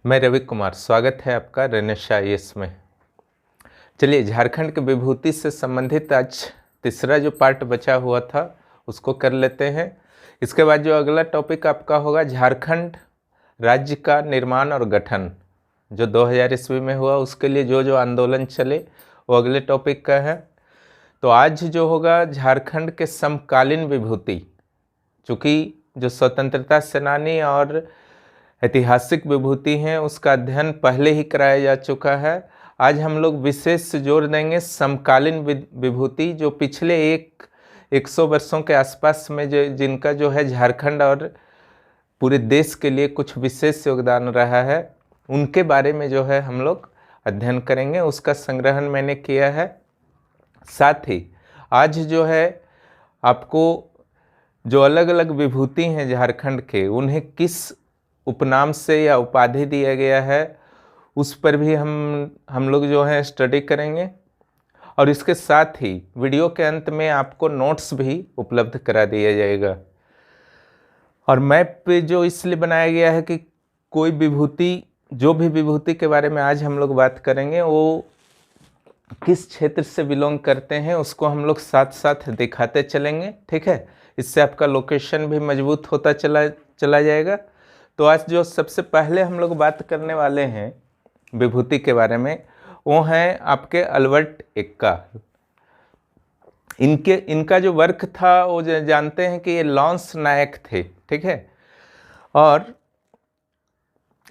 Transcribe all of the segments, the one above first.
मैं रवि कुमार, स्वागत है आपका रनेश आईएएस में। चलिए, झारखंड की विभूति से संबंधित आज तीसरा जो पार्ट बचा हुआ था उसको कर लेते हैं। इसके बाद जो अगला टॉपिक आपका होगा झारखंड राज्य का निर्माण और गठन, जो 2000 ईस्वी में हुआ, उसके लिए जो जो आंदोलन चले वो अगले टॉपिक का है। तो आज जो होगा झारखंड के समकालीन विभूति, चूँकि जो स्वतंत्रता सेनानी और ऐतिहासिक विभूति हैं उसका अध्ययन पहले ही कराया जा चुका है। आज हम लोग विशेष जोर देंगे समकालीन विभूति, जो पिछले 100 वर्षों के आसपास में जिनका जो है झारखंड और पूरे देश के लिए कुछ विशेष योगदान रहा है, उनके बारे में जो है हम लोग अध्ययन करेंगे। उसका संग्रहण मैंने किया है। साथ ही आज जो है आपको जो अलग अलग विभूति हैं झारखंड के, उन्हें किस उपनाम से या उपाधि दिया गया है, उस पर भी हम लोग जो है स्टडी करेंगे। और इसके साथ ही वीडियो के अंत में आपको नोट्स भी उपलब्ध करा दिया जाएगा। और मैप जो इसलिए बनाया गया है कि कोई विभूति, जो भी विभूति के बारे में आज हम लोग बात करेंगे, वो किस क्षेत्र से बिलोंग करते हैं उसको हम लोग साथ साथ दिखाते चलेंगे। ठीक है, इससे आपका लोकेशन भी मजबूत होता चला जाएगा। तो आज जो सबसे पहले हम लोग बात करने वाले हैं विभूति के बारे में, वो हैं आपके अल्बर्ट एक्का। इनका जो वर्क था वो जानते हैं कि ये लॉन्स नायक थे। ठीक है, और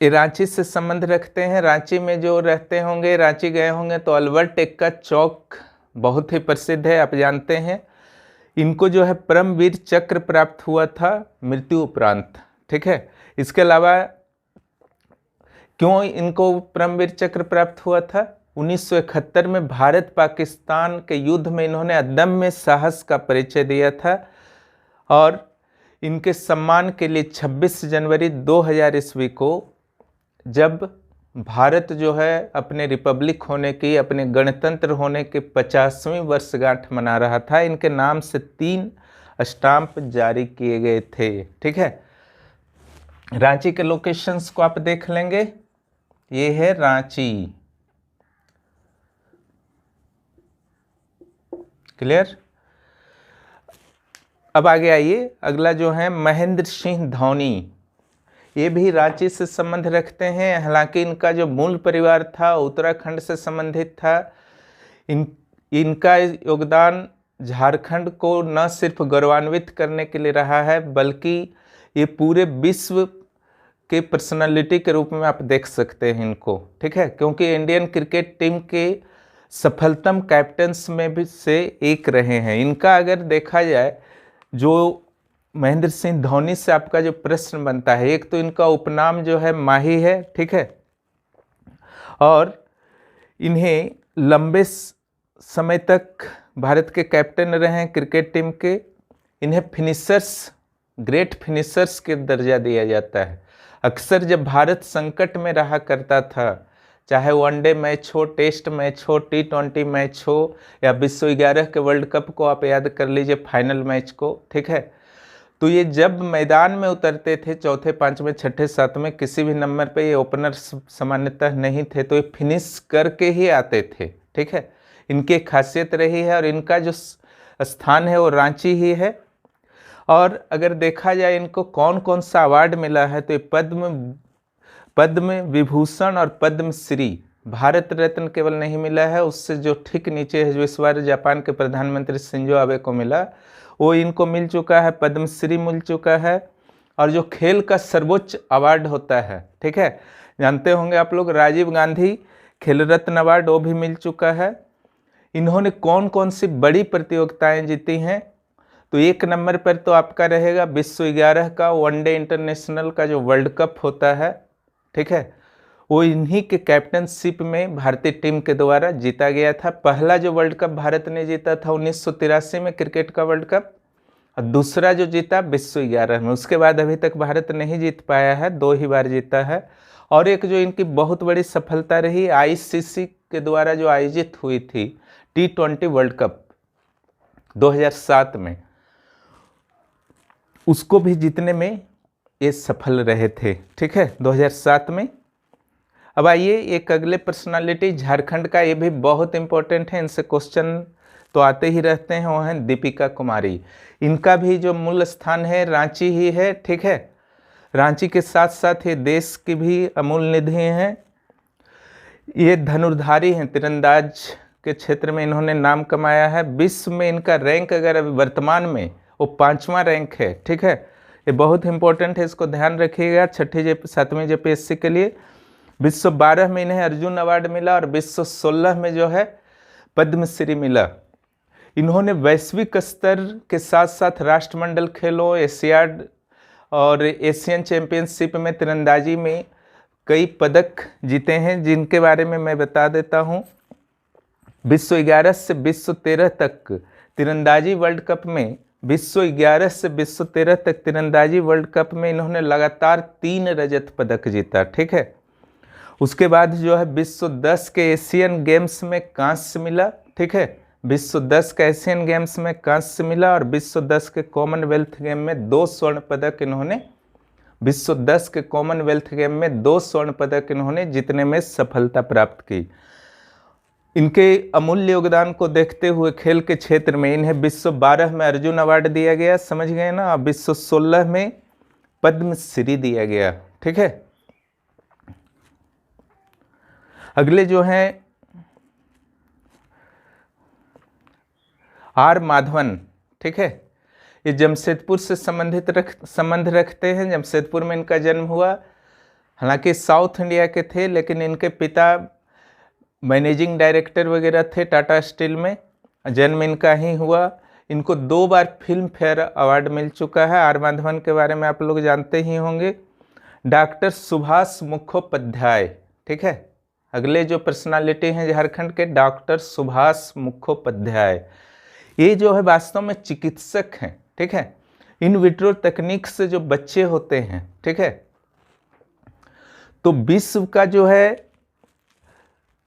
ये रांची से संबंध रखते हैं। रांची में जो रहते होंगे, रांची गए होंगे तो अल्बर्ट एक्का चौक बहुत ही प्रसिद्ध है, आप जानते हैं। इनको जो है परमवीर चक्र प्राप्त हुआ था मृत्यु उपरांत। ठीक है, इसके अलावा क्यों इनको परमवीर चक्र प्राप्त हुआ था? 1971 में भारत पाकिस्तान के युद्ध में इन्होंने अदम्य साहस का परिचय दिया था, और इनके सम्मान के लिए 26 जनवरी 2000 ईस्वी को, जब भारत जो है अपने रिपब्लिक होने की, अपने गणतंत्र होने के 50वीं वर्षगांठ मना रहा था, इनके नाम से 3 स्टाम्प जारी किए गए थे। ठीक है, रांची के लोकेशंस को आप देख लेंगे। ये है रांची, क्लियर। अब आगे आइए, अगला जो है महेंद्र सिंह धोनी। ये भी रांची से संबंध रखते हैं, हालांकि इनका जो मूल परिवार था उत्तराखंड से संबंधित था। इनका योगदान झारखंड को न सिर्फ गौरवान्वित करने के लिए रहा है, बल्कि ये पूरे विश्व के पर्सनालिटी के रूप में आप देख सकते हैं इनको। ठीक है, क्योंकि इंडियन क्रिकेट टीम के सफलतम कैप्टन्स में भी से एक रहे हैं। इनका अगर देखा जाए, जो महेंद्र सिंह धोनी से आपका जो प्रश्न बनता है, एक तो इनका उपनाम जो है माही है। ठीक है, और इन्हें लंबे समय तक भारत के कैप्टन रहे हैं क्रिकेट टीम के। इन्हें फिनिशर्स, ग्रेट फिनिशर्स के दर्जा दिया जाता है। अक्सर जब भारत संकट में रहा करता था, चाहे वनडे मैच हो, टेस्ट मैच हो, T20 मैच हो, या विश्व 11 के वर्ल्ड कप को आप याद कर लीजिए, फाइनल मैच को। ठीक है, तो ये जब मैदान में उतरते थे, चौथे, पांचवें, छठे, सातवें, किसी भी नंबर पे, ये ओपनर सामान्यतः नहीं थे, तो ये फिनिश करके ही आते थे। ठीक है, इनकी एक रही है, और इनका जो स्थान है वो रांची ही है। और अगर देखा जाए इनको कौन कौन सा अवार्ड मिला है, तो ये पद्म विभूषण और पद्मश्री, भारत रत्न केवल नहीं मिला है, उससे जो ठीक नीचे है, जो इस बार जापान के प्रधानमंत्री शिंजो आबे को मिला, वो इनको मिल चुका है, पद्मश्री मिल चुका है। और जो खेल का सर्वोच्च अवार्ड होता है, ठीक है, जानते होंगे आप लोग, राजीव गांधी खेल रत्न अवार्ड, वो भी मिल चुका है। इन्होंने कौन कौन सी बड़ी प्रतियोगिताएं जीती हैं, तो 1 नंबर पर तो आपका रहेगा विश्व 11 का वनडे इंटरनेशनल का जो वर्ल्ड कप होता है। ठीक है, वो इन्हीं के कैप्टनशिप में भारतीय टीम के द्वारा जीता गया था। पहला जो वर्ल्ड कप भारत ने जीता था 1983 में, क्रिकेट का वर्ल्ड कप, और दूसरा जो जीता विश्व 11 में। उसके बाद अभी तक भारत नहीं जीत पाया है, 2 ही बार जीता है। और एक जो इनकी बहुत बड़ी सफलता रही, ICC के द्वारा जो आयोजित हुई थी T20 वर्ल्ड कप 2007 में, उसको भी जीतने में ये सफल रहे थे। ठीक है, 2007 में अब आइए एक अगले पर्सनालिटी झारखंड का, ये भी बहुत इंपॉर्टेंट है, इनसे क्वेश्चन तो आते ही रहते हैं, वो हैं दीपिका कुमारी। इनका भी जो मूल स्थान है रांची ही है, ठीक है। रांची के साथ साथ ये देश की भी अमूल्य निधि हैं। ये धनुर्धारी हैं, तीरंदाज के क्षेत्र में इन्होंने नाम कमाया है। विश्व में इनका रैंक अगर वर्तमान में वो 5वां रैंक है, ठीक है। ये बहुत इंपॉर्टेंट है, इसको ध्यान रखिएगा 7वीं JPSC के लिए। 2012 में इन्हें अर्जुन अवार्ड मिला और 2016 में जो है पद्मश्री मिला। इन्होंने वैश्विक स्तर के साथ साथ राष्ट्रमंडल खेलों, एशियाड और एशियन चैंपियनशिप में तीरंदाजी में कई पदक जीते हैं, जिनके बारे में मैं बता देता हूं। विश्व 11 से विश्व 13 तक तीरंदाजी वर्ल्ड कप में, विश्व 11 से विश्व 13 तक तीरंदाजी वर्ल्ड कप में इन्होंने लगातार 3 रजत पदक जीता, ठीक है। उसके बाद जो है विश्व 10 के एशियन गेम्स में कांस्य मिला, ठीक है। विश्व 10 के एशियन गेम्स में कांस्य मिला और विश्व 10 के कॉमनवेल्थ गेम में 2 स्वर्ण पदक इन्होंने, विश्व 10 के कॉमनवेल्थ गेम में 2 स्वर्ण पदक इन्होंने जीतने में सफलता प्राप्त की। इनके अमूल्य योगदान को देखते हुए खेल के क्षेत्र में इन्हें विश्व 12 में अर्जुन अवार्ड दिया गया, समझ गए ना। अब विश्व 16 में पद्मश्री दिया गया, ठीक है। अगले जो हैं आर माधवन, ठीक है। ये जमशेदपुर से संबंध रखते हैं। जमशेदपुर में इनका जन्म हुआ। हालांकि साउथ इंडिया के थे, लेकिन इनके पिता मैनेजिंग डायरेक्टर वगैरह थे टाटा स्टील में। जन्म इनका ही हुआ। इनको 2 बार फिल्म फेयर अवार्ड मिल चुका है। आर माधवन के बारे में आप लोग जानते ही होंगे। डॉक्टर सुभाष मुखोपाध्याय, ठीक है। अगले जो पर्सनालिटी हैं झारखंड के, डॉक्टर सुभाष मुखोपाध्याय, ये जो है वास्तव में चिकित्सक हैं, ठीक है। इन विट्रो तकनीक से जो बच्चे होते हैं, ठीक है, तो विश्व का जो है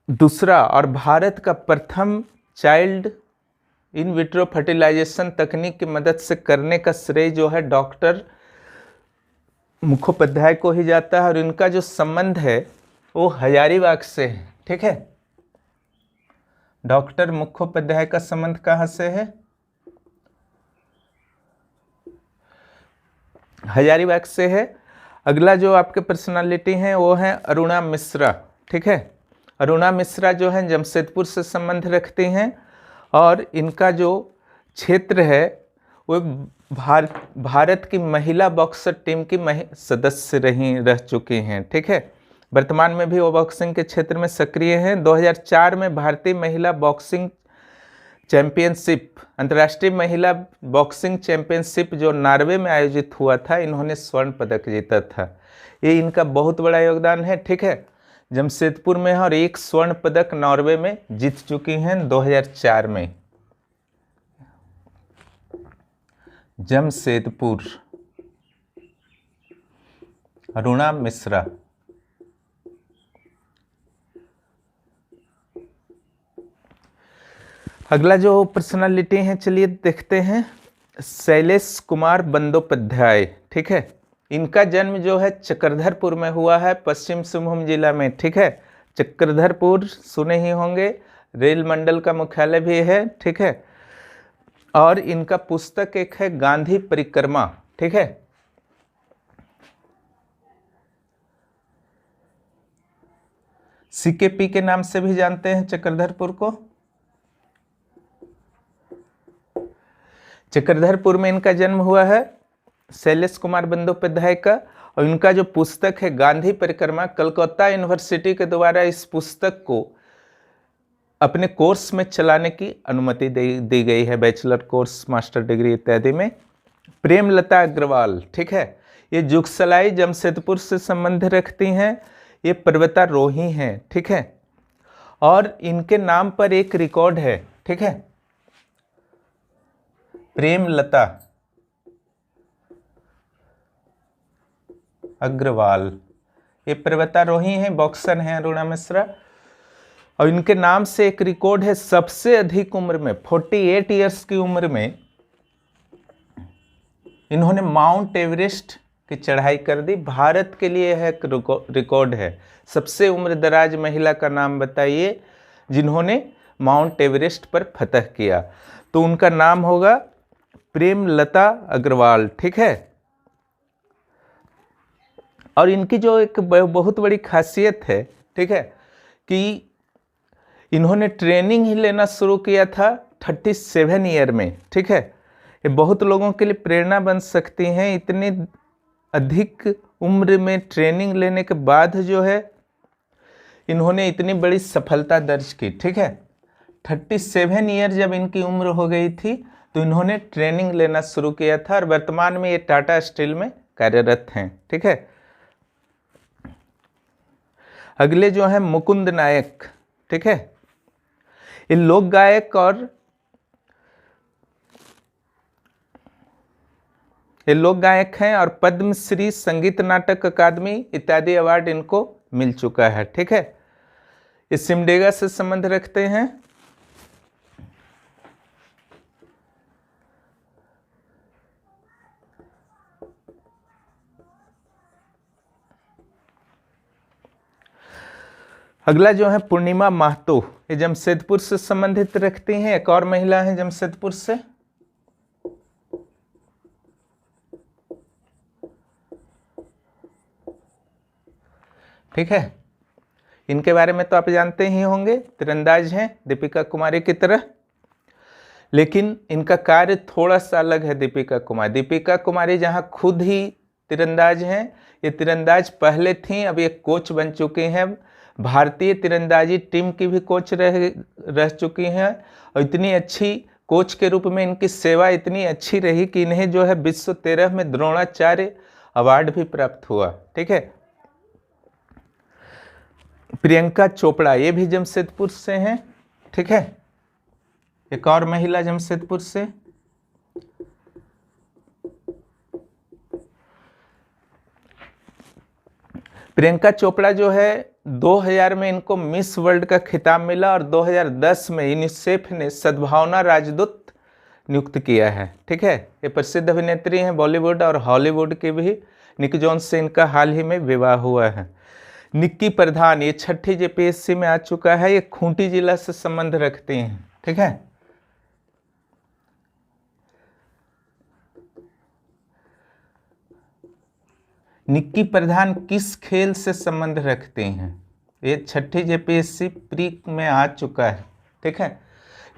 दूसरा और भारत का प्रथम चाइल्ड इन विट्रो फर्टिलाइजेशन तकनीक की मदद से करने का श्रेय जो है डॉक्टर मुखोपाध्याय को ही जाता है। और इनका जो संबंध है वो हजारीबाग से है, ठीक है। डॉक्टर मुखोपाध्याय का संबंध कहाँ से है? हजारीबाग से है। अगला जो आपके पर्सनालिटी हैं वो है अरुणा मिश्रा, ठीक है। अरुणा मिश्रा जो है जमशेदपुर से संबंध रखती हैं और इनका जो क्षेत्र है वो भारत की महिला बॉक्सर टीम की सदस्य रह चुकी हैं, ठीक है। वर्तमान में भी वो बॉक्सिंग के क्षेत्र में सक्रिय हैं। 2004 में भारतीय महिला बॉक्सिंग चैंपियनशिप, अंतर्राष्ट्रीय महिला बॉक्सिंग चैंपियनशिप जो नॉर्वे में आयोजित हुआ था, इन्होंने स्वर्ण पदक जीता था। ये इनका बहुत बड़ा योगदान है, ठीक है। जमशेदपुर में है और 1 स्वर्ण पदक नॉर्वे में जीत चुकी हैं 2004 में। जमशेदपुर, अरुणा मिश्रा। अगला जो पर्सनालिटी है चलिए देखते हैं, शैलेश कुमार बंदोपाध्याय, ठीक है। इनका जन्म जो है चक्रधरपुर में हुआ है, पश्चिम सिंहभूम जिला में, ठीक है। चक्रधरपुर सुने ही होंगे, रेल मंडल का मुख्यालय भी है, ठीक है। और इनका पुस्तक एक है गांधी परिक्रमा, ठीक है। CKP के नाम से भी जानते हैं चक्रधरपुर को। चक्रधरपुर में इनका जन्म हुआ है शैलेश कुमार बंदोपाध्याय का। और इनका जो पुस्तक है गांधी परिक्रमा, कलकत्ता यूनिवर्सिटी के द्वारा इस पुस्तक को अपने कोर्स में चलाने की अनुमति दी गई है, बैचलर कोर्स, मास्टर डिग्री इत्यादि में। प्रेमलता अग्रवाल, ठीक है। ये जुगसलाई जमशेदपुर से संबंध रखती हैं। ये पर्वतारोही हैं, ठीक है। और इनके नाम पर एक रिकॉर्ड है, ठीक है। प्रेमलता अग्रवाल, ये पर्वतारोही हैं, बॉक्सर हैं अरुणा मिश्रा। और इनके नाम से एक रिकॉर्ड है, सबसे अधिक उम्र में 48 इयर्स की उम्र में इन्होंने माउंट एवरेस्ट की चढ़ाई कर दी। भारत के लिए यह एक रिकॉर्ड है। सबसे उम्रदराज महिला का नाम बताइए जिन्होंने माउंट एवरेस्ट पर फतह किया। तो उनका नाम होगा प्रेमलता अग्रवाल। ठीक है। और इनकी जो एक बहुत बड़ी खासियत है, ठीक है, कि इन्होंने ट्रेनिंग ही लेना शुरू किया था 37 ईयर में। ठीक है। ये बहुत लोगों के लिए प्रेरणा बन सकती हैं। इतनी अधिक उम्र में ट्रेनिंग लेने के बाद जो है इन्होंने इतनी बड़ी सफलता दर्ज की। ठीक है। 37 ईयर जब इनकी उम्र हो गई थी तो इन्होंने ट्रेनिंग लेना शुरू किया था और वर्तमान में ये टाटा स्टील में कार्यरत हैं। ठीक है। अगले जो है मुकुंद नायक। ठीक है। ये लोक गायक और ये लोक गायक हैं और पद्मश्री, संगीत नाटक अकादमी इत्यादि अवार्ड इनको मिल चुका है। ठीक है। ये सिमडेगा से संबंध रखते हैं। अगला जो है पूर्णिमा महतो, ये जमशेदपुर से संबंधित रखती हैं। एक और महिला है जमशेदपुर से। ठीक है। इनके बारे में तो आप जानते ही होंगे, तीरंदाज हैं दीपिका कुमारी की तरह, लेकिन इनका कार्य थोड़ा सा अलग है दीपिका कुमारी। दीपिका कुमारी जहां खुद ही तीरंदाज हैं, ये तीरंदाज पहले थी, अब ये कोच बन चुकी हैं। भारतीय तीरंदाजी टीम की भी कोच रह चुकी हैं और इतनी अच्छी कोच के रूप में इनकी सेवा इतनी अच्छी रही कि इन्हें जो है विश्व 13 में द्रोणाचार्य अवार्ड भी प्राप्त हुआ। ठीक है। प्रियंका चोपड़ा, ये भी जमशेदपुर से हैं। ठीक है। एक और महिला जमशेदपुर से। प्रियंका चोपड़ा जो है 2000 में इनको मिस वर्ल्ड का खिताब मिला और 2010 में यूनिसेफ ने सद्भावना राजदूत नियुक्त किया है। ठीक है। ये प्रसिद्ध अभिनेत्री हैं बॉलीवुड और हॉलीवुड की भी। निक जोन्स से इनका हाल ही में विवाह हुआ है। निक्की प्रधान, ये 6ठी जेपीएससी में आ चुका है। ये खूंटी जिला से संबंध रखती हैं। ठीक है। निक्की प्रधान किस खेल से संबंध रखती हैं? ये 6ठी जेपीएससी प्री में आ चुका है। ठीक है।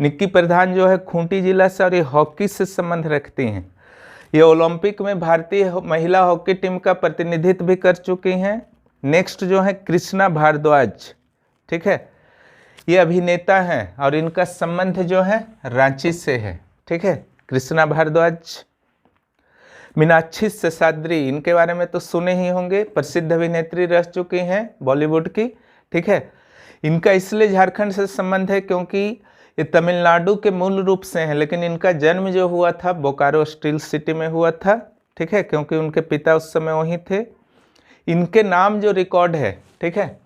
निक्की प्रधान जो है खूंटी जिला से और ये हॉकी से संबंध रखती हैं। ये ओलंपिक में भारतीय महिला हॉकी टीम का प्रतिनिधित्व भी कर चुकी हैं। नेक्स्ट जो है कृष्णा भारद्वाज। ठीक है। ये अभिनेता हैं और इनका संबंध जो है रांची से है। ठीक है। कृष्णा भारद्वाज। मीनाक्षी शेषाद्री, इनके बारे में तो सुने ही होंगे, प्रसिद्ध अभिनेत्री रह चुकी हैं बॉलीवुड की। ठीक है। इनका इसलिए झारखंड से संबंध है क्योंकि ये तमिलनाडु के मूल रूप से हैं, लेकिन इनका जन्म जो हुआ था बोकारो स्टील सिटी में हुआ था। ठीक है। क्योंकि उनके पिता उस समय वहीं थे। इनके नाम जो रिकॉर्ड है, ठीक है,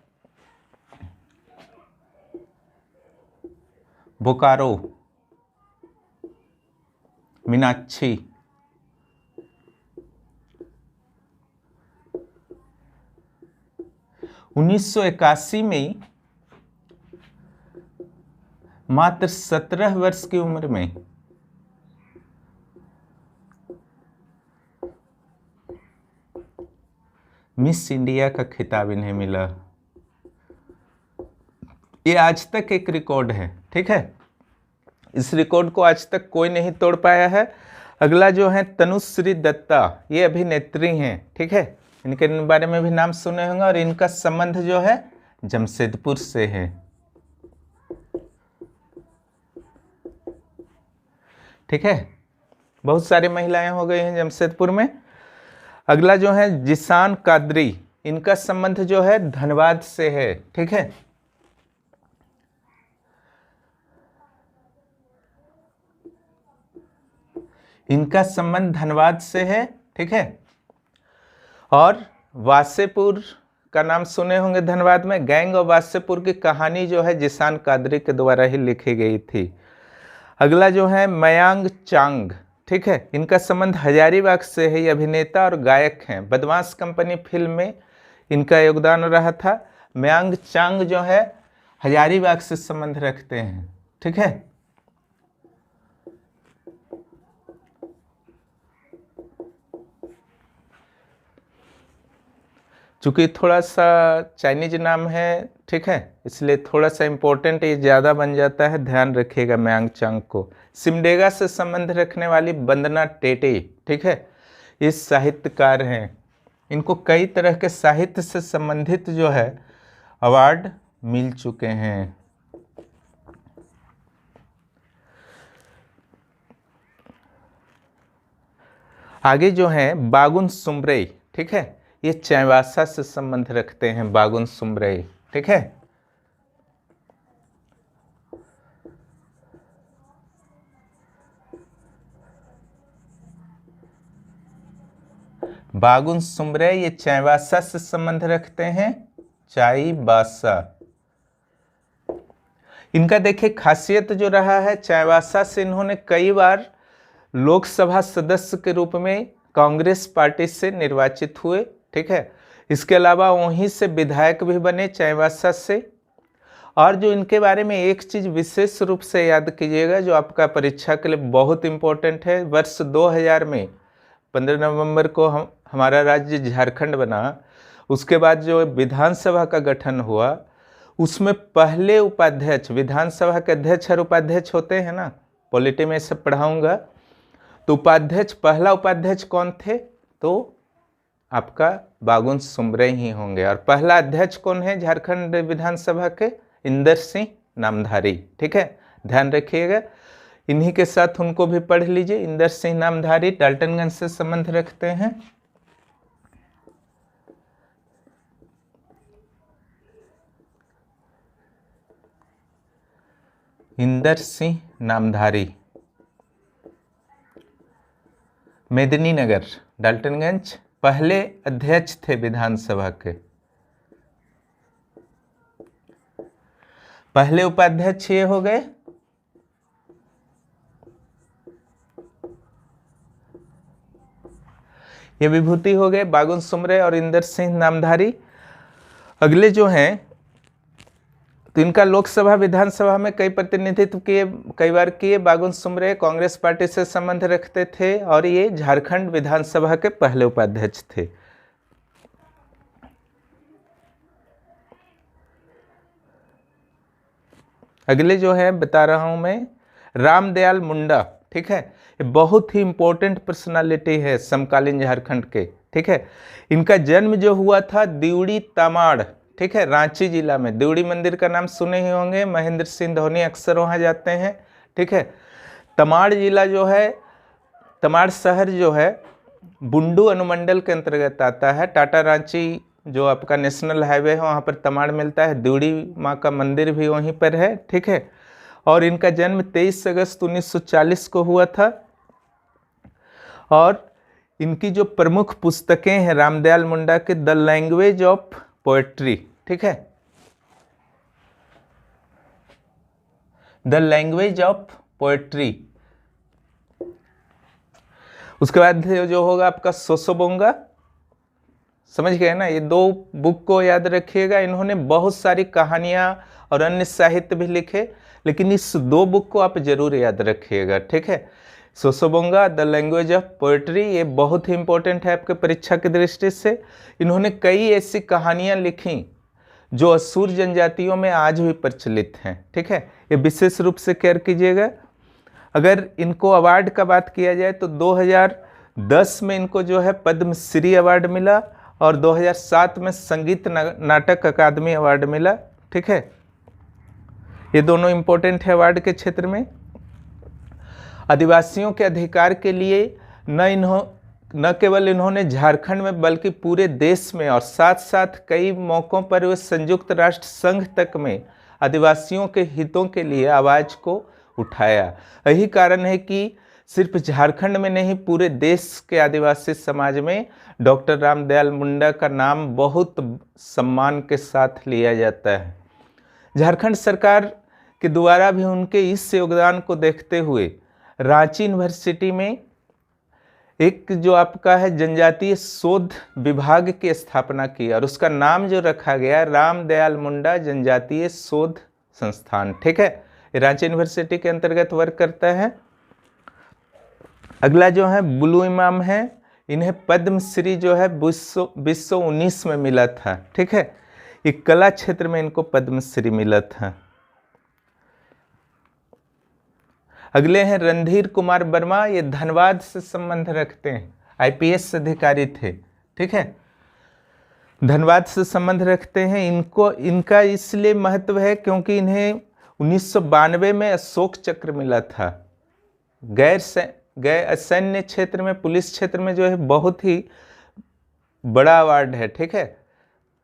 बोकारो, मीनाक्षी, 1981 में मात्र 17 वर्ष की उम्र में मिस इंडिया का खिताब इन्हें मिला। ये आज तक एक रिकॉर्ड है। ठीक है। इस रिकॉर्ड को आज तक कोई नहीं तोड़ पाया है। अगला जो है तनुश्री दत्ता, ये अभिनेत्री हैं। ठीक है। इनके बारे में भी नाम सुने होंगे और इनका संबंध जो है जमशेदपुर से है। ठीक है। बहुत सारी महिलाएं हो गई हैं जमशेदपुर में। अगला जो है जिसान कादरी, इनका संबंध जो है धनबाद से है। ठीक है। इनका संबंध धनबाद से है। ठीक है। और वासेपुर का नाम सुने होंगे धनबाद में। गैंग ऑफ वासेपुर की कहानी जो है जिसान कादरी के द्वारा ही लिखी गई थी। अगला जो है मयांग चांग, ठीक है। इनका संबंध हजारीबाग से है। ये अभिनेता और गायक हैं। बदमाश कंपनी फिल्म में इनका योगदान रहा था। मयांग चांग जो है हजारीबाग से संबंध रखते हैं, ठीक है। चूंकि थोड़ा सा चाइनीज नाम है, ठीक है, इसलिए थोड़ा सा इम्पोर्टेंट ये ज़्यादा बन जाता है, ध्यान रखिएगा मयांग चांग को। सिमडेगा से संबंध रखने वाली वंदना टेटे, ठीक है, ये साहित्यकार हैं। इनको कई तरह के साहित्य से संबंधित जो है अवार्ड मिल चुके हैं। आगे जो है बागुन सुमरई, ठीक है, ये चाईबासा से संबंध रखते हैं। बागुन सुमरई, ठीक है। बागुन सुमरई ये चाईबासा से संबंध रखते हैं। चाईबासा, इनका देखिए खासियत जो रहा है, चाईबासा से इन्होंने कई बार लोकसभा सदस्य के रूप में कांग्रेस पार्टी से निर्वाचित हुए, ठीक है। इसके अलावा वहीं से विधायक भी बने चाईबासा से। और जो इनके बारे में एक चीज़ विशेष रूप से याद कीजिएगा, जो आपका परीक्षा के लिए बहुत इम्पोर्टेंट है, वर्ष 2000 में 15 नवंबर को हमारा राज्य झारखंड बना। उसके बाद जो विधानसभा का गठन हुआ, उसमें पहले उपाध्यक्ष, विधानसभा के अध्यक्ष और उपाध्यक्ष होते हैं ना, पॉलिटी में सब पढ़ाऊंगा। तो उपाध्यक्ष, पहला उपाध्यक्ष कौन थे? तो आपका बागुन सुमरई ही होंगे। और पहला अध्यक्ष कौन है झारखंड विधानसभा के? इंदर सिंह नामधारी, ठीक है, ध्यान रखिएगा। इन्हीं के साथ उनको भी पढ़ लीजिए। इंदर सिंह नामधारी डाल्टनगंज से संबंध रखते हैं। इंदर सिंह नामधारी मेदिनीनगर डाल्टनगंज पहले अध्यक्ष थे विधानसभा के। पहले उपाध्यक्ष ये हो गए। ये विभूति हो गए बागुन सुमरई और इंदर सिंह नामधारी। अगले जो हैं, तो इनका लोकसभा विधानसभा में कई प्रतिनिधित्व किए, कई बार किए। बागुन सुमरई कांग्रेस पार्टी से संबंध रखते थे और ये झारखंड विधानसभा के पहले उपाध्यक्ष थे। अगले जो है बता रहा हूं मैं, रामदयाल मुंडा, ठीक है, ये बहुत ही इंपॉर्टेंट पर्सनालिटी है समकालीन झारखंड के, ठीक है। इनका जन्म जो हुआ था दिउड़ी तमाड़, ठीक है, रांची जिला में। दिउड़ी मंदिर का नाम सुने ही होंगे, महेंद्र सिंह धोनी अक्सर वहाँ जाते हैं, ठीक है। तमाड़ जिला जो है, तमाड़ शहर जो है बुंडू अनुमंडल के अंतर्गत आता है। टाटा रांची जो आपका नेशनल हाईवे है वहाँ पर तमाड़ मिलता है। दिउड़ी माँ का मंदिर भी वहीं पर है, ठीक है। और इनका जन्म 23 अगस्त 1940 को हुआ था। और इनकी जो प्रमुख पुस्तकें हैं रामदयाल मुंडा के, द लैंग्वेज ऑफ पोएट्री, ठीक है, द लैंग्वेज ऑफ पोएट्री। उसके बाद जो होगा आपका सोसोबोंगा, समझ गए ना। ये दो बुक को याद रखिएगा। इन्होंने बहुत सारी कहानियां और अन्य साहित्य भी लिखे, लेकिन इस दो बुक को आप जरूर याद रखिएगा, ठीक है। सोसोबोंगा, द लैंग्वेज ऑफ पोएट्री, ये बहुत ही इंपॉर्टेंट है आपके परीक्षा की दृष्टि से। इन्होंने कई ऐसी कहानियां लिखी जो असुर जनजातियों में आज भी प्रचलित हैं, ठीक है। ये विशेष रूप से केयर कीजिएगा। अगर इनको अवार्ड का बात किया जाए तो 2010 में इनको जो है पद्मश्री अवार्ड मिला और 2007 में संगीत नाटक अकादमी अवार्ड मिला, ठीक है। ये दोनों इंपॉर्टेंट है अवार्ड के क्षेत्र में। आदिवासियों के अधिकार के लिए न केवल इन्होंने झारखंड में बल्कि पूरे देश में और साथ साथ कई मौक़ों पर वे संयुक्त राष्ट्र संघ तक में आदिवासियों के हितों के लिए आवाज़ को उठाया। यही कारण है कि सिर्फ झारखंड में नहीं, पूरे देश के आदिवासी समाज में डॉक्टर रामदयाल मुंडा का नाम बहुत सम्मान के साथ लिया जाता है। झारखंड सरकार के द्वारा भी उनके इस योगदान को देखते हुए रांची यूनिवर्सिटी में एक जो आपका है जनजातीय शोध विभाग की स्थापना की और उसका नाम जो रखा गया रामदयाल मुंडा जनजातीय शोध संस्थान। ठीक है, ये रांची यूनिवर्सिटी के अंतर्गत वर्क करता है। अगला जो है बुलु इमाम है, इन्हें पद्मश्री जो है 2019 में मिला था। ठीक है, ये कला क्षेत्र में इनको पद्मश्री मिला था। अगले हैं रणधीर कुमार वर्मा, ये धनबाद से संबंध रखते हैं, आईपीएस अधिकारी थे। ठीक है, धनबाद से संबंध रखते हैं। इनका इसलिए महत्व है क्योंकि इन्हें 1992 में अशोक चक्र मिला था। गैर सैन्य क्षेत्र में, पुलिस क्षेत्र में जो है बहुत ही बड़ा अवार्ड है। ठीक है,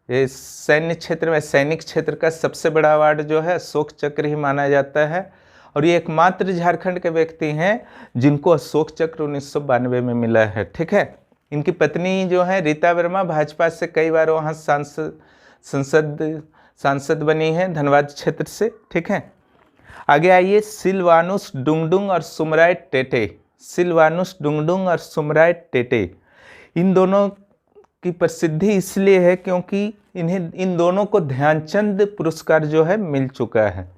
ये सैन्य क्षेत्र में, सैनिक क्षेत्र का सबसे बड़ा अवार्ड जो है अशोक चक्र ही माना जाता है। और ये एकमात्र झारखंड के व्यक्ति हैं जिनको अशोक चक्र 1992 में मिला है। ठीक है, इनकी पत्नी जो है रीता वर्मा भाजपा से कई बार वहाँ सांसद बनी है धनबाद क्षेत्र से। ठीक है, आगे आइए सिलवानुस डुंगडुंग और सुमराय टेटे। सिलवानुस डुंगडुंग और सुमराय टेटे, इन दोनों की प्रसिद्धि इसलिए है क्योंकि इन दोनों को ध्यानचंद पुरस्कार जो है मिल चुका है।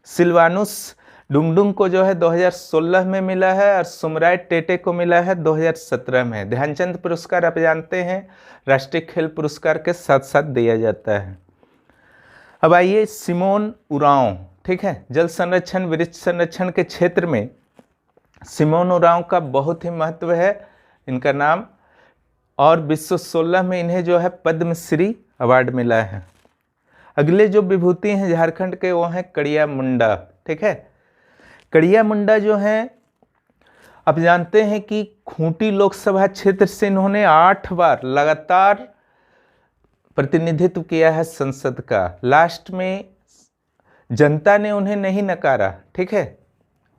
सिलवानुस डुंगडुंग को जो है 2016 में मिला है और सुमराय टेटे को मिला है 2017 में। ध्यानचंद पुरस्कार आप जानते हैं राष्ट्रीय खेल पुरस्कार के साथ साथ दिया जाता है। अब आइए सिमोन उरांव। ठीक है, जल संरक्षण वृक्ष संरक्षण के क्षेत्र में सिमोन उरांव का बहुत ही महत्व है इनका नाम, और 2016 में इन्हें जो है पद्मश्री अवार्ड मिला है। अगले जो विभूति हैं झारखंड के वो हैं कड़िया मुंडा। ठीक है, कड़िया मुंडा जो हैं आप जानते हैं कि खूंटी लोकसभा क्षेत्र से इन्होंने 8 बार लगातार प्रतिनिधित्व किया है संसद का। लास्ट में जनता ने उन्हें नहीं नकारा। ठीक है,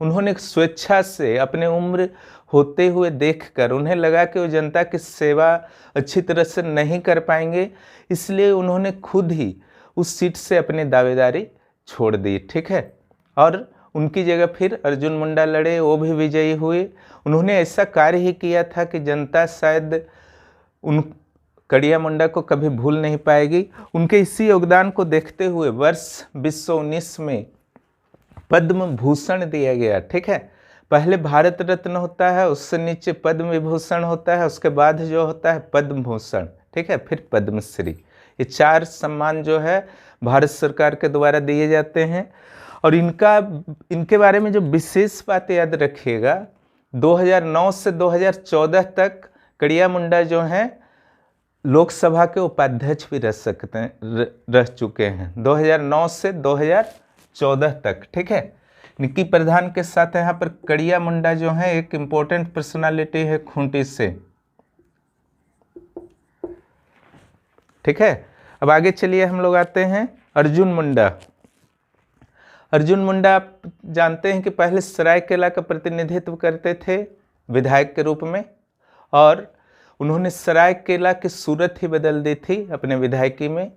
उन्होंने स्वेच्छा से अपने उम्र होते हुए देखकर उन्हें लगा कि वो जनता की सेवा अच्छी तरह से नहीं कर पाएंगे, इसलिए उन्होंने खुद ही उस सीट से अपनी दावेदारी छोड़ दी। ठीक है, और उनकी जगह फिर अर्जुन मुंडा लड़े, वो भी विजयी हुए। उन्होंने ऐसा कार्य ही किया था कि जनता शायद उन कड़िया मुंडा को कभी भूल नहीं पाएगी। उनके इसी योगदान को देखते हुए वर्ष 2019 में पद्म भूषण दिया गया। ठीक है, पहले भारत रत्न होता है, उससे नीचे पद्म विभूषण होता है, उसके बाद जो होता है पद्म भूषण। ठीक है, फिर पद्मश्री। ये 4 सम्मान जो है भारत सरकार के द्वारा दिए जाते हैं। और इनके बारे में जो विशेष बात याद रखिएगा, 2009 से 2014 तक कड़िया मुंडा जो हैं लोकसभा के उपाध्यक्ष भी रह चुके हैं 2009 से 2014 तक। ठीक है, निक्की प्रधान के साथ यहाँ पर कड़िया मुंडा जो है एक इम्पोर्टेंट पर्सनालिटी है खूंटी से। ठीक है, अब आगे चलिए हम लोग आते हैं अर्जुन मुंडा। अर्जुन मुंडा आप जानते हैं कि पहले सरायकेला का प्रतिनिधित्व करते थे विधायक के रूप में, और उन्होंने सरायकेला की सूरत ही बदल दी थी अपने विधायकी में।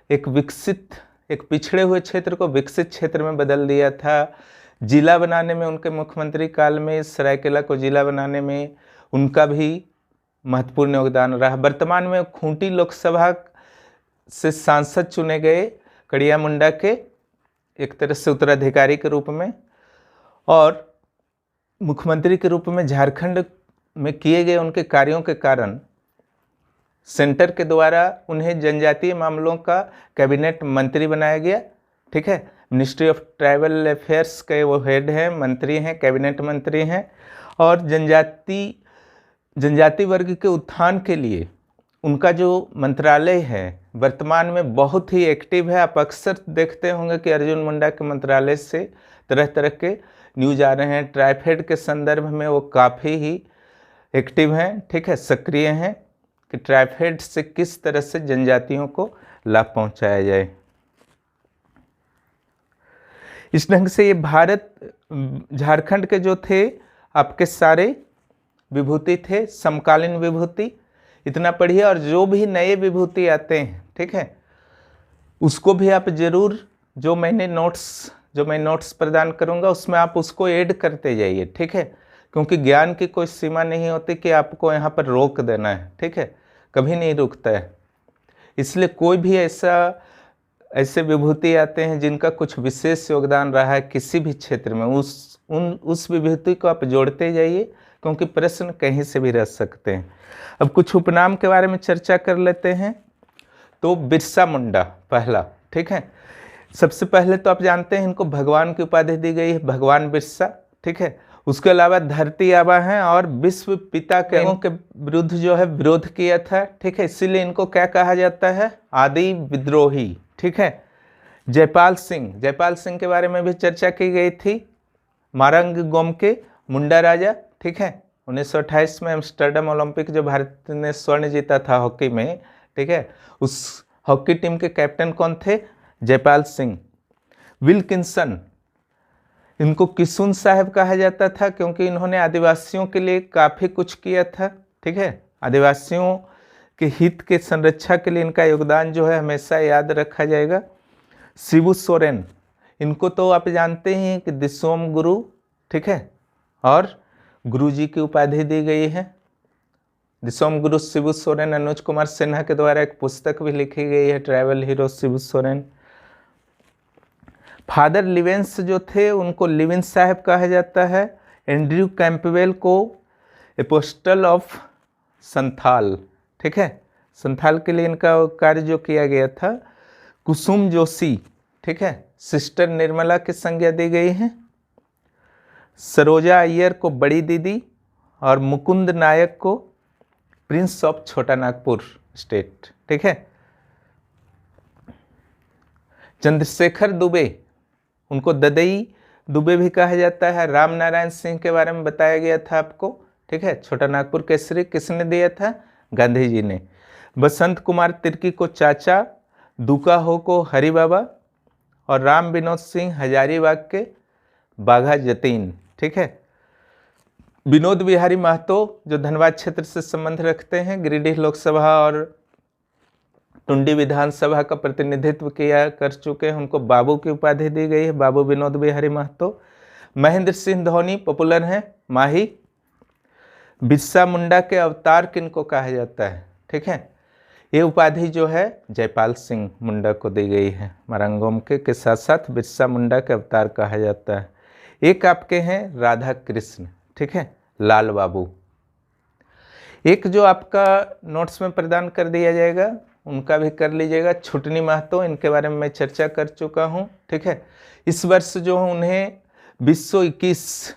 एक पिछड़े हुए क्षेत्र को विकसित क्षेत्र में बदल दिया था। जिला बनाने में उनके मुख्यमंत्री काल में सरायकेला को जिला बनाने में उनका भी महत्वपूर्ण योगदान रहा। वर्तमान में खूंटी लोकसभा से सांसद चुने गए कड़िया मुंडा के एक तरह से उत्तराधिकारी के रूप में, और मुख्यमंत्री के रूप में झारखंड में किए गए उनके कार्यों के कारण सेंटर के द्वारा उन्हें जनजातीय मामलों का कैबिनेट मंत्री बनाया गया। ठीक है, मिनिस्ट्री ऑफ ट्राइबल अफेयर्स के वो हेड हैं, मंत्री हैं, कैबिनेट मंत्री हैं। और जनजाति वर्ग के उत्थान के लिए उनका जो मंत्रालय है वर्तमान में बहुत ही एक्टिव है। आप अक्सर देखते होंगे कि अर्जुन मुंडा के मंत्रालय से तरह तरह के न्यूज आ रहे हैं। ट्राइफेड के संदर्भ में वो काफ़ी ही एक्टिव हैं। ठीक है, सक्रिय हैं कि ट्राइफेड से किस तरह से जनजातियों को लाभ पहुंचाया जाए। इस ढंग से ये झारखंड के जो थे आपके सारे विभूति थे, समकालीन विभूति। इतना पढ़िए, और जो भी नए विभूति आते हैं ठीक है उसको भी आप जरूर जो मैं नोट्स प्रदान करूंगा उसमें आप उसको ऐड करते जाइए। ठीक है, क्योंकि ज्ञान की कोई सीमा नहीं होती कि आपको यहाँ पर रोक देना है, ठीक है, कभी नहीं रुकता है। इसलिए कोई भी ऐसे विभूति आते हैं जिनका कुछ विशेष योगदान रहा है किसी भी क्षेत्र में, उस विभूति को आप जोड़ते जाइए, क्योंकि प्रश्न कहीं से भी रह सकते हैं। अब कुछ उपनाम के बारे में चर्चा कर लेते हैं। तो बिरसा मुंडा पहला, ठीक है। सबसे पहले तो आप जानते हैं इनको भगवान की उपाधि दी गई है, भगवान बिरसा, ठीक है। उसके अलावा धरती आबा हैं और विश्व पिता के विरुद्ध जो है विरोध किया था, ठीक है, इसीलिए इनको क्या कहा जाता है, आदि विद्रोही, ठीक है। जयपाल सिंह के बारे में भी चर्चा की गई थी, मारंग गोम के मुंडा राजा, ठीक है। 1928 में एम्स्टर्डम ओलंपिक जो भारत ने स्वर्ण जीता था हॉकी में, ठीक है, उस हॉकी टीम के कैप्टन कौन थे, जयपाल सिंह। विल्किंसन, इनको किसुन साहब कहा जाता था क्योंकि इन्होंने आदिवासियों के लिए काफ़ी कुछ किया था, ठीक है। आदिवासियों के हित के संरक्षा के लिए इनका योगदान जो है हमेशा याद रखा जाएगा। शिबू सोरेन, इनको तो आप जानते ही हैं कि दिसोम गुरु, ठीक है, और गुरु जी की उपाधि दी गई है। दिसोम गुरु शिबू सोरेन अनुज कुमार सिन्हा के द्वारा एक पुस्तक भी लिखी गई है, tribal hero Shibu Soren. Father Lievens जो थे उनको लिविन साहब कहा जाता है। एंड्रयू कैंपबेल को एपोस्टल ऑफ संथाल, ठीक है, संथाल के लिए इनका कार्य जो किया गया था। कुसुम जोशी, ठीक है, सिस्टर निर्मला की संज्ञा दी गई है। सरोजा अय्यर को बड़ी दीदी और मुकुंद नायक को प्रिंस ऑफ छोटा नागपुर स्टेट, ठीक है। चंद्रशेखर दुबे, उनको ददई दुबे भी कहा जाता है। राम नारायण सिंह के बारे में बताया गया था आपको, ठीक है, छोटा नागपुर केसरी किसने दिया था, गांधी जी ने। बसंत कुमार तिर्की को चाचा, दुका हो को हरि बाबा और राम विनोद सिंह हजारीबाग के बाघा जतीन, ठीक है। विनोद बिहारी महतो जो धनबाद क्षेत्र से संबंध रखते हैं, गिरिडीह लोकसभा और टुंडी विधानसभा का प्रतिनिधित्व किया कर चुके हैं, उनको बाबू की उपाधि दी गई है, बाबू विनोद बिहारी महतो। महेंद्र सिंह धोनी पॉपुलर हैं, माही। बिरसा मुंडा के अवतार किनको कहा जाता है, ठीक है, ये उपाधि जो है जयपाल सिंह मुंडा को दी गई है। मारंगोम के साथ साथ बिरसा मुंडा के अवतार कहा जाता है। एक आपके हैं राधा कृष्ण, ठीक है, लाल बाबू। एक जो आपका नोट्स में प्रदान कर दिया जाएगा उनका भी कर लीजिएगा, छुटनी महतो, इनके बारे में मैं चर्चा कर चुका हूँ, ठीक है। इस वर्ष जो उन्हें 2021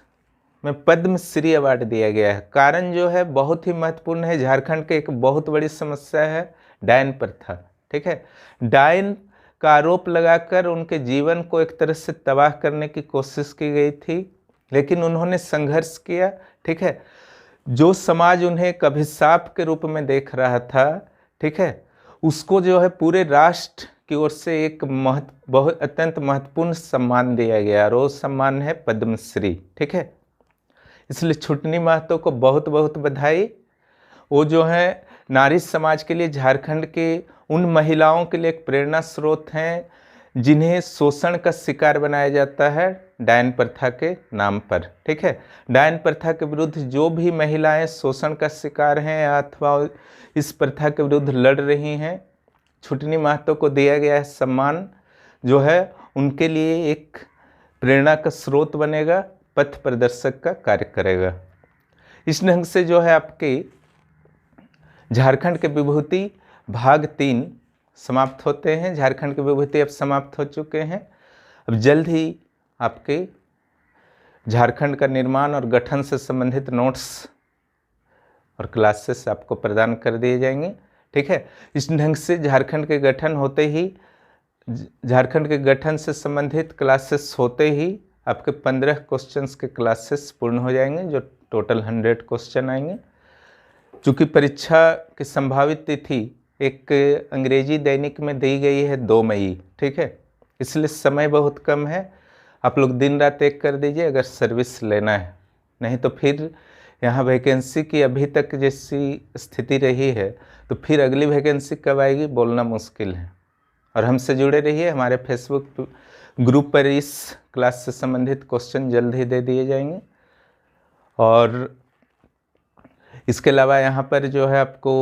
में पद्मश्री अवार्ड दिया गया है। कारण जो है बहुत ही महत्वपूर्ण है, झारखंड के एक बहुत बड़ी समस्या है डायन प्रथा, ठीक है। डायन का आरोप लगाकर उनके जीवन को एक तरह से तबाह करने की कोशिश की गई थी, लेकिन उन्होंने संघर्ष किया, ठीक है। जो समाज उन्हें एक अभिशाप के रूप में देख रहा था, ठीक है, उसको जो है पूरे राष्ट्र की ओर से एक बहुत अत्यंत महत्वपूर्ण सम्मान दिया गया और वो सम्मान है पद्मश्री, ठीक है। इसलिए छुटनी महतो को बहुत बहुत बधाई। वो जो है नारी समाज के लिए, झारखंड के उन महिलाओं के लिए एक प्रेरणा स्रोत हैं जिन्हें शोषण का शिकार बनाया जाता है डायन प्रथा के नाम पर, ठीक है। डायन प्रथा के विरुद्ध जो भी महिलाएं शोषण का शिकार हैं अथवा इस प्रथा के विरुद्ध लड़ रही हैं, छुटनी महतो को दिया गया है सम्मान जो है उनके लिए एक प्रेरणा का स्रोत बनेगा, पथ प्रदर्शक का कार्य करेगा। इस ढंग से जो है आपके झारखंड के विभूति भाग 3 समाप्त होते हैं। झारखंड के विभूति अब समाप्त हो चुके हैं। अब जल्द ही आपके झारखंड का निर्माण और गठन से संबंधित नोट्स और क्लासेस आपको प्रदान कर दिए जाएंगे, ठीक है। इस ढंग से झारखंड के गठन होते ही, झारखंड के गठन से संबंधित क्लासेस होते ही आपके 15 क्वेश्चंस के क्लासेस पूर्ण हो जाएंगे, जो टोटल 100 क्वेश्चन आएंगे। चूँकि परीक्षा की संभावित तिथि एक अंग्रेजी दैनिक में दी गई है 2 मई, ठीक है, इसलिए समय बहुत कम है। आप लोग दिन रात एक कर दीजिए अगर सर्विस लेना है, नहीं तो फिर यहाँ वैकेंसी की अभी तक जैसी स्थिति रही है तो फिर अगली वैकेंसी कब आएगी बोलना मुश्किल है। और हमसे जुड़े रहिए, हमारे फेसबुक ग्रुप पर इस क्लास से संबंधित क्वेश्चन जल्द ही दे दिए जाएंगे। और इसके अलावा यहाँ पर जो है आपको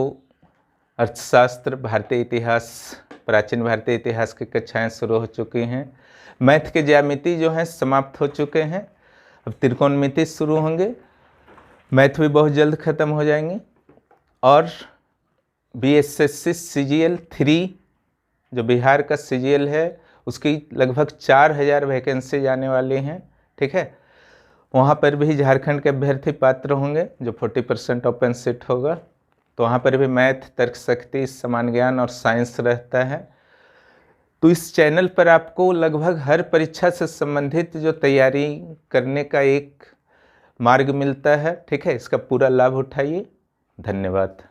अर्थशास्त्र, भारतीय इतिहास, प्राचीन भारतीय इतिहास की कक्षाएं शुरू हो चुकी हैं। मैथ के ज्यामिति जो हैं समाप्त हो चुके हैं। अब त्रिकोणमिति शुरू होंगे। मैथ भी बहुत जल्द ख़त्म हो जाएंगे। और BSSC CGL 3 जो बिहार का CGL है उसकी लगभग 4000 वैकेंसी आने वाली हैं। ठीक है, वहाँ पर भी झारखंड के अभ्यर्थी पात्र होंगे जो 40% ओपन सीट होगा। तो वहाँ पर भी मैथ, तर्कशक्ति, समान ज्ञान और साइंस रहता है। तो इस चैनल पर आपको लगभग हर परीक्षा से संबंधित जो तैयारी करने का एक मार्ग मिलता है। ठीक है, इसका पूरा लाभ उठाइए। धन्यवाद।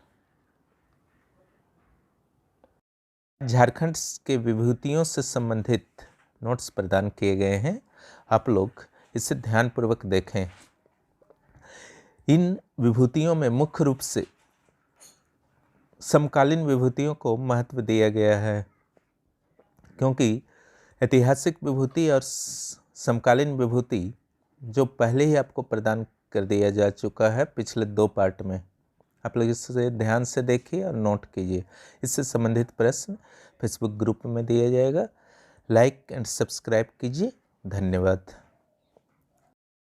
झारखंड के विभूतियों से संबंधित नोट्स प्रदान किए गए हैं, आप लोग इसे ध्यानपूर्वक देखें। इन विभूतियों में मुख्य रूप से समकालीन विभूतियों को महत्व दिया गया है, क्योंकि ऐतिहासिक विभूति और समकालीन विभूति जो पहले ही आपको प्रदान कर दिया जा चुका है पिछले 2 पार्ट में। आप लोग इसे ध्यान से देखिए और नोट कीजिए। इससे संबंधित प्रश्न फेसबुक ग्रुप में दिया जाएगा। लाइक एंड सब्सक्राइब कीजिए। धन्यवाद।